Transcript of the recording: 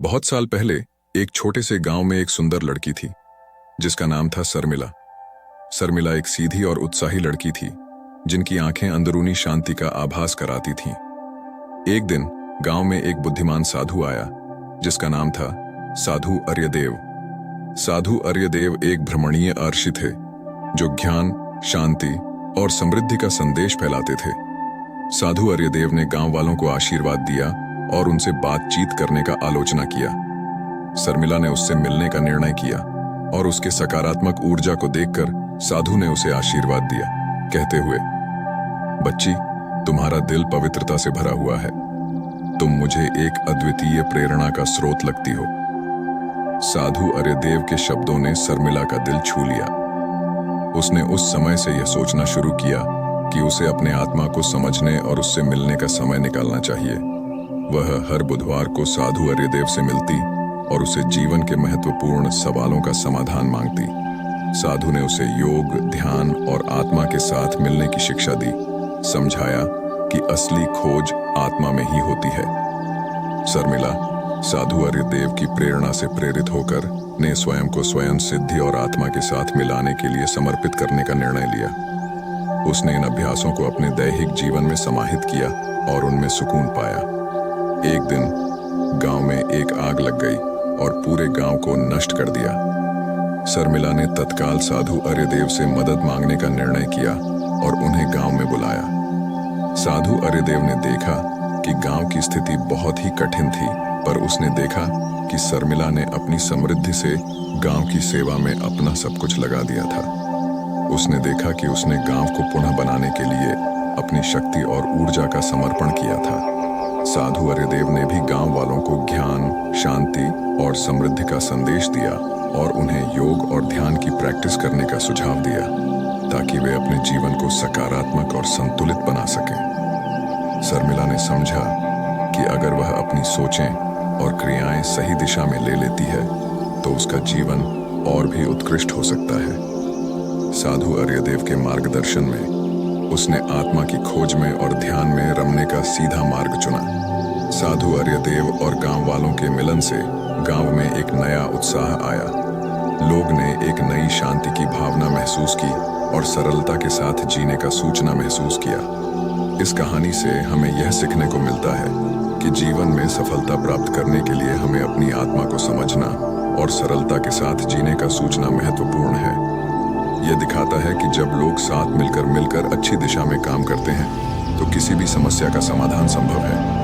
बहुत साल पहले एक छोटे से गांव में एक सुंदर लड़की थी जिसका नाम था शर्मिला। शर्मिला एक सीधी और उत्साही लड़की थी जिनकी आंखें अंदरूनी शांति का आभास कराती थीं। एक दिन गांव में एक बुद्धिमान साधु आया जिसका नाम था साधु अर्यदेव। साधु अर्यदेव एक भ्रमणीय अर्षि थे जो ज्ञान, शांति और समृद्धि का संदेश फैलाते थे। साधु अर्यदेव ने गांव वालों को आशीर्वाद दिया और उनसे बातचीत करने का आलोचना किया। शर्मिला ने उससे मिलने का निर्णय किया और उसके सकारात्मक ऊर्जा को देखकर साधु ने उसे आशीर्वाद दिया, कहते हुए, बच्ची, तुम्हारा दिल पवित्रता से भरा हुआ है। तुम मुझे एक अद्वितीय प्रेरणा का स्रोत लगती हो। साधु अर्यदेव के शब्दों ने शर्मिला का दिल छू लिया। उसने उस समय से यह सोचना शुरू किया कि उसे अपने आत्मा को समझने और उससे मिलने का समय निकालना चाहिए। वह हर बुधवार को साधु अर्यदेव से मिलती और उसे जीवन के महत्वपूर्ण सवालों का समाधान मांगती। साधु ने उसे योग, ध्यान और आत्मा के साथ मिलने की शिक्षा दी, समझाया कि असली खोज आत्मा में ही होती है। शर्मिला साधु अर्यदेव की प्रेरणा से प्रेरित होकर ने स्वयं को स्वयं सिद्धि और आत्मा के साथ मिलाने के लिए समर्पित करने का निर्णय लिया। उसने इन अभ्यासों को अपने दैहिक जीवन में समाहित किया और उनमें सुकून पाया। एक दिन गांव में एक आग लग गई और पूरे गांव को नष्ट कर दिया। शर्मिला ने तत्काल साधु अर्यदेव से मदद मांगने का निर्णय किया और उन्हें गांव में बुलाया। साधु अर्यदेव ने देखा कि गांव की स्थिति बहुत ही कठिन थी, पर उसने देखा कि शर्मिला ने अपनी समृद्धि से गांव की सेवा में अपना सब कुछ लगा दिया था। उसने देखा कि उसने गांव को पुनः बनाने के लिए अपनी शक्ति और ऊर्जा का समर्पण किया था। साधु अर्यदेव ने भी गांव वालों को ज्ञान, शांति और समृद्धि का संदेश दिया और उन्हें योग और ध्यान की प्रैक्टिस करने का सुझाव दिया ताकि वे अपने जीवन को सकारात्मक और संतुलित बना सकें। शर्मिला ने समझा कि अगर वह अपनी सोचें और क्रियाएं सही दिशा में ले लेती है तो उसका जीवन और भी उत्कृष्ट हो सकता है। साधु अर्यदेव के मार्गदर्शन में उसने आत्मा की खोज में और ध्यान में रमने का सीधा मार्ग चुना। साधु अर्यदेव और गांव वालों के मिलन से गांव में एक नया उत्साह आया। लोग ने एक नई शांति की भावना महसूस की और सरलता के साथ जीने का सूचना महसूस किया। इस कहानी से हमें यह सीखने को मिलता है कि जीवन में सफलता प्राप्त करने के लिए हमें अपनी आत्मा को समझना और सरलता के साथ जीने का सूचना महत्वपूर्ण है। यह दिखाता है कि जब लोग साथ मिलकर अच्छी दिशा में काम करते हैं तो किसी भी समस्या का समाधान संभव है।